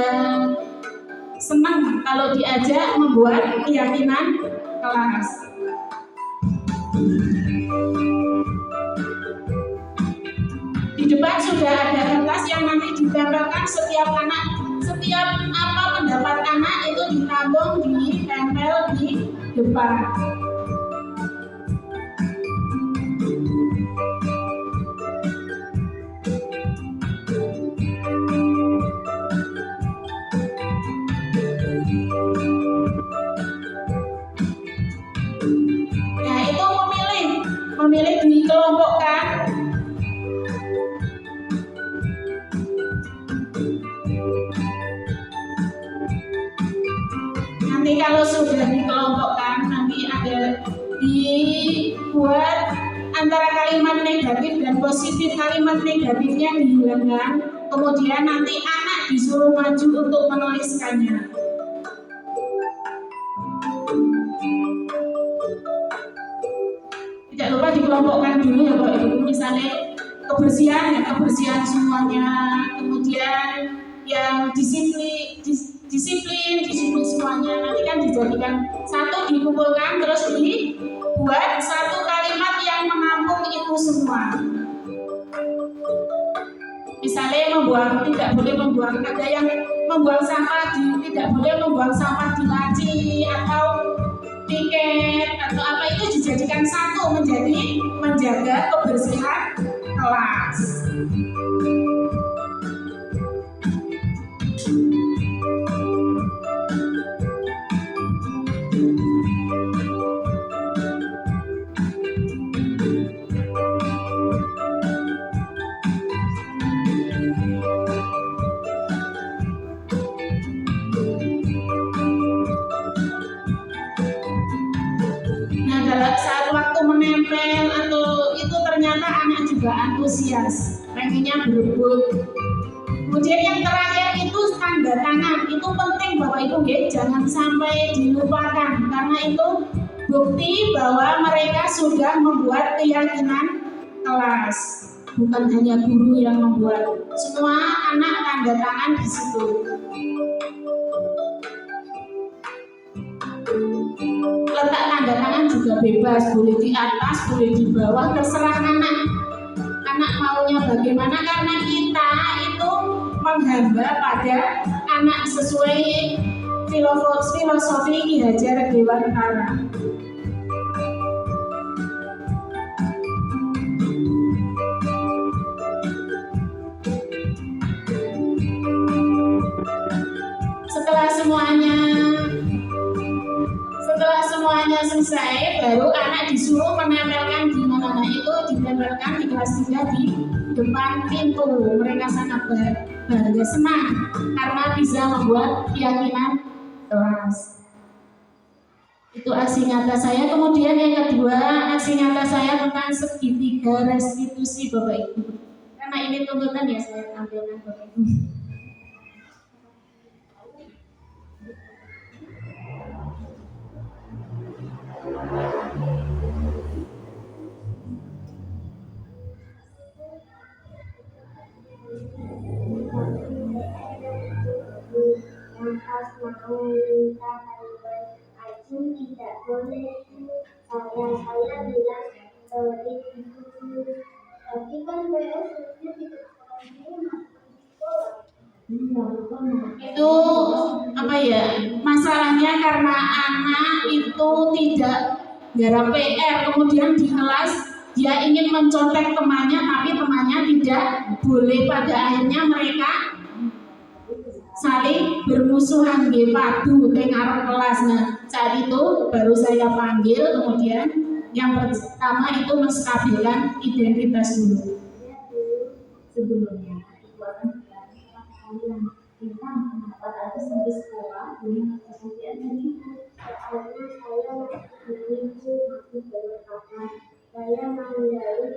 senang kalau diajak membuat keyakinan kelas. Di depan sudah ada kertas yang nanti ditempelkan setiap apa pendapat anak itu ditambung, ditempel di depan. Nah, itu memilih dikelompokkan. Nanti kalau sudah dikelompokkan, nanti ada dibuat antara kalimat negatif dan positif. Kalimat negatifnya dihilangkan, kemudian nanti anak disuruh maju untuk menuliskannya. Tidak lupa dikelompokkan dulu ya Bapak Ibu, misalnya kebersihan semuanya, kemudian yang disiplin semuanya, nanti kan dijadikan satu, dikumpulkan terus dibuat satu kalimat yang menampung itu semua. Misalnya tidak boleh membuang, ada yang membuang sampah tidak boleh membuang sampah di laci atau tiket atau apa, itu dijadikan satu menjaga kebersihan kelas. Saat waktu menempel atau itu ternyata anak juga antusias, pengennya berebut. Kemudian yang terakhir itu tanda tangan, itu penting Bapak Ibu jangan sampai dilupakan, karena itu bukti bahwa mereka sudah membuat keyakinan kelas. Bukan hanya guru yang membuat, semua anak tanda tangan di situ. Letak tanda tangan juga bebas, boleh di atas, boleh di bawah, terserah anak maunya bagaimana, karena kita itu menghamba pada anak sesuai filosofi Ki Hajar Dewantara. Setelah semuanya selesai, baru anak disuruh menempelkan di mana. Nah, itu ditempelkan di kelas 3 di depan pintu. Mereka sangat bangga, senang karena bisa membuat keyakinan kelas. Itu aksi nyata saya. Kemudian yang kedua, aksi nyata saya tentang segitiga restitusi Bapak Ibu. Karena ini tuntutan ya, saya tampilkan Bapak Ibu. Tidak boleh, saya bilang tapi kan itu apa ya, masalahnya karena anak itu tidak garap PR, kemudian di kelas dia ingin mencontek temannya, tapi temannya tidak boleh. Pada akhirnya mereka saling bermusuhan di padu tengah kelas. Nah, saat itu baru saya panggil, kemudian yang pertama itu menstabilkan identitas dulu. Sebelumnya tentang kenapa tadi sampai sekolah belum kemudian itu soalnya saya masih berkata saya menghindari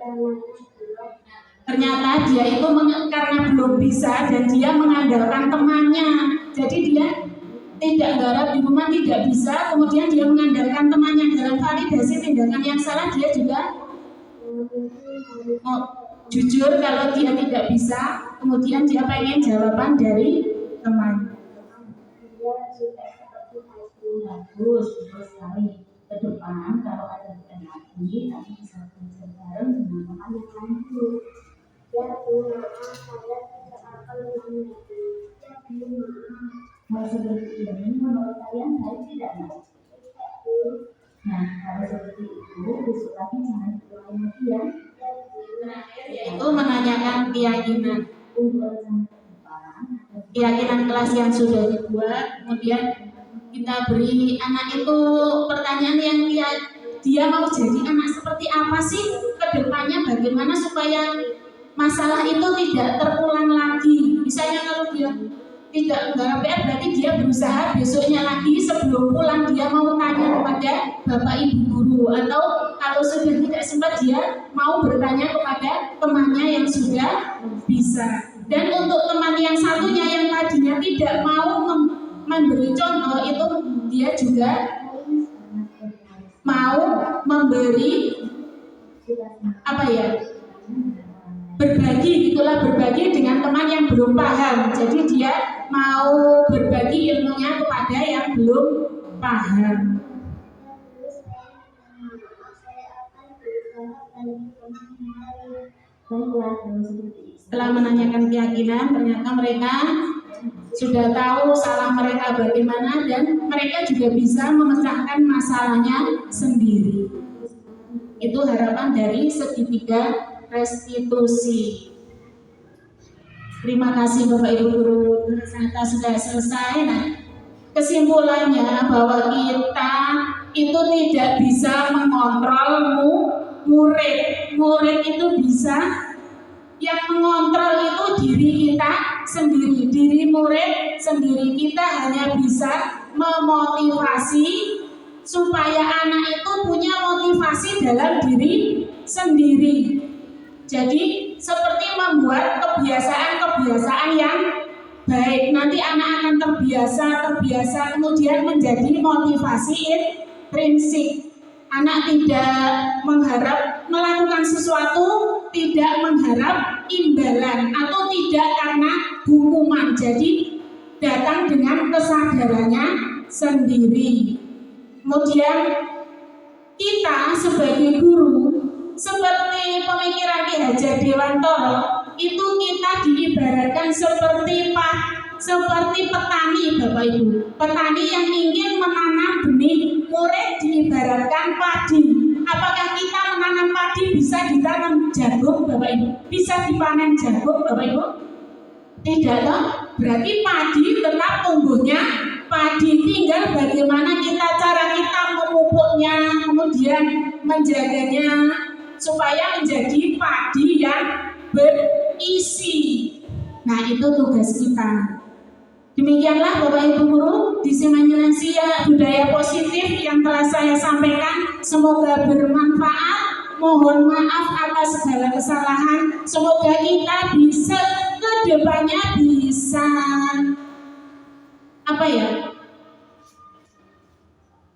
ternyata dia itu karena belum bisa dan dia mengandalkan temannya, jadi dia tidak garap di rumah, tidak bisa, kemudian dia mengandalkan temannya. Dalam validasi tindakan yang salah, dia juga jujur kalau dia tidak bisa, kemudian dia pengen jawaban dari teman. Bagus sekali. Ke depan kalau ada lagi, nanti bisa belajar bareng dengan teman yang lain dulu. Ya, saya akan mau seperti ini menurut kalian baik tidak? Nah, kalau seperti itu besok lagi jangan diulangi lagi ya. Terakhir yaitu menanyakan keyakinan. Keyakinan kelas yang sudah dibuat, kemudian kita beri anak itu pertanyaan yang dia mau jadi anak seperti apa sih ke depannya, bagaimana supaya masalah itu tidak terulang lagi. Misalnya kalau dia tidak garap PR, berarti dia berusaha besoknya lagi sebelum pulang dia mau tanya kepada bapak ibu guru, atau kalau sudah tidak sempat dia mau bertanya kepada temannya yang sudah bisa. Dan untuk teman yang satunya yang tadinya tidak mau memberi contoh, itu dia juga mau memberi berbagi, berbagi dengan teman yang belum paham. Jadi dia mau berbagi ilmunya kepada yang belum paham. Setelah menanyakan keyakinan, ternyata mereka sudah tahu salah mereka bagaimana dan mereka juga bisa memecahkan masalahnya sendiri. Itu harapan dari segitiga restitusi. Terima kasih Bapak Ibu Guru, ternyata sudah selesai. Nah, kesimpulannya bahwa kita itu tidak bisa mengontrol murid. Murid itu bisa, yang mengontrol itu diri kita sendiri. Diri murid sendiri, kita hanya bisa memotivasi supaya anak itu punya motivasi dalam diri sendiri. Jadi seperti membuat kebiasaan-kebiasaan yang baik. Nanti anak akan terbiasa, kemudian menjadi motivasi intrinsik. Anak tidak mengharap melakukan sesuatu, tidak mengharap imbalan atau tidak karena hukuman. Jadi datang dengan kesadarannya sendiri. Kemudian kita sebagai guru, seperti pemikiran Ki Hajar Dewantoro, itu kita diibaratkan seperti petani Bapak Ibu. Petani yang ingin menanam benih, murid diibaratkan padi. Apakah kita menanam padi bisa ditanam jagung Bapak Ibu? Bisa dipanen jagung Bapak Ibu? Tidak toh? Berarti padi tetap tumbuhnya padi, tinggal bagaimana cara kita memupuknya, kemudian menjaganya supaya menjadi padi yang berisi. Nah, itu tugas kita. Demikianlah Bapak Ibu Guru, diseminasi budaya positif yang telah saya sampaikan. Semoga bermanfaat. Mohon maaf atas segala kesalahan. Semoga kita bisa kedepannya bisa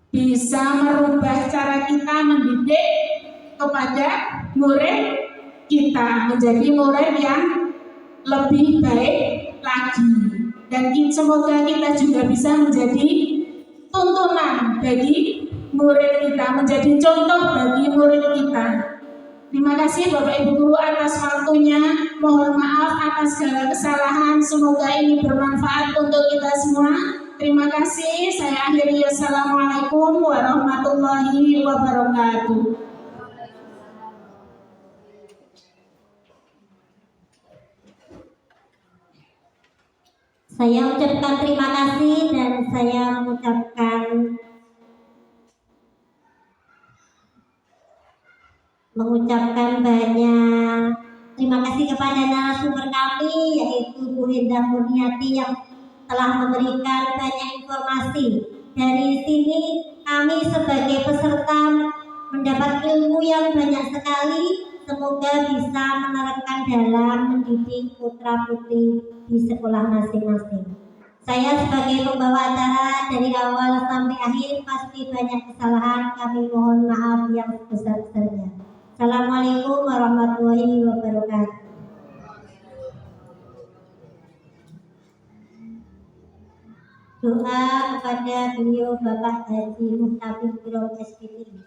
bisa merubah cara kita mendidik kepada murid kita menjadi murid yang lebih baik lagi. Dan semoga kita juga bisa menjadi tuntunan bagi murid kita, menjadi contoh bagi murid kita. Terima kasih Bapak Ibu Guru atas waktunya. Mohon maaf atas segala kesalahan. Semoga ini bermanfaat untuk kita semua. Terima kasih. Saya akhiri. Assalamualaikum warahmatullahi wabarakatuh. Saya ucapkan terima kasih dan saya mengucapkan banyak terima kasih kepada narasumber kami, yaitu Bu Hendah Murniati yang telah memberikan banyak informasi. Dari sini kami sebagai peserta mendapat ilmu yang banyak sekali. Semoga bisa menerapkan dalam mendidik putra-putri di sekolah masing-masing. Saya sebagai pembawa acara dari awal sampai akhir pasti banyak kesalahan. Kami mohon maaf yang sebesar-besarnya. Assalamualaikum warahmatullahi wabarakatuh. Doa kepada beliau Bapak Haji Muhtafiz Biro SPTI.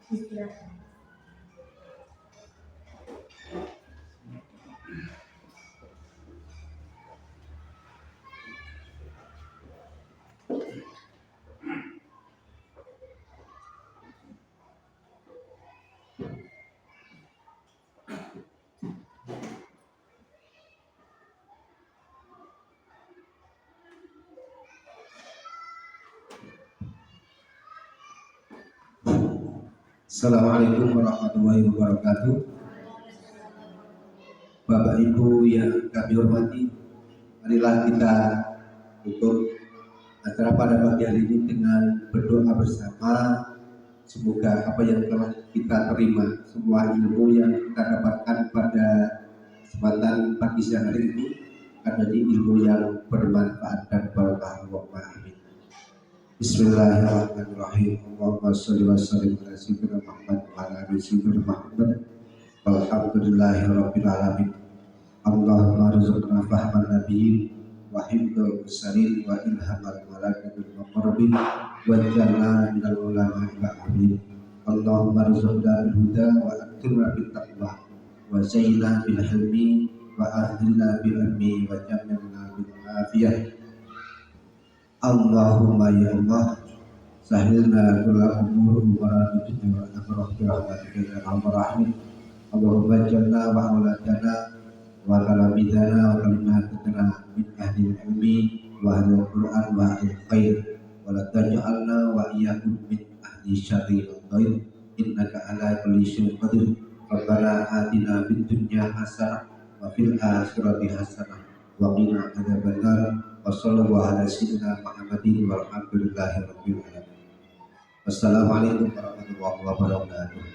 Silakan. Assalamualaikum warahmatullahi wabarakatuh. Bapak Ibu yang kami hormati, marilah kita tutup acara pada pagi hari ini dengan berdoa bersama. Semoga apa yang telah kita terima, semua ilmu yang kita dapatkan pada kesempatan pagi siang hari ini akan menjadi ilmu yang bermanfaat dan barokah. Amin. Bismillahirrahmanirrahim. Allahumma sholli wa sallim ala sayyidina Muhammad wa ala ali sayyidina Muhammad. Walhamdulillahirabbil alamin. Allahumma rizqna fahman nabiyyin wa hifdzal mursalin wa ilhamal malaikatil muqarrabin wa jalna minal ulama ila amin. Allahumma rizqna bil huda wa atimna bit taqwa wa zayyinna bil hilmi wa ahdina bil ilmi wa jammilna bil afiyah. Allahumma ya Allah, sahilna kulla umur umara di dunia wa akhirah bi rahmatika ya arhamar rahimin. Allahumma jalna wa auladana wa talabidana wa kalimatana min ahli ilmi wa ahli Quran wa ahli khair wa la taj'alna wa iyyakum min ahli syarri wa ghair innaka ala kulli syai'in qadir. Rabbana atina fid dunya hasanah wa fil akhirati hasanah wa qina adzabannar. Wa sallallahu ala sayyidina Muhammadin walhamdulillahi rabbil alamin. Wassalamualaikum warahmatullahi wabarakatuh.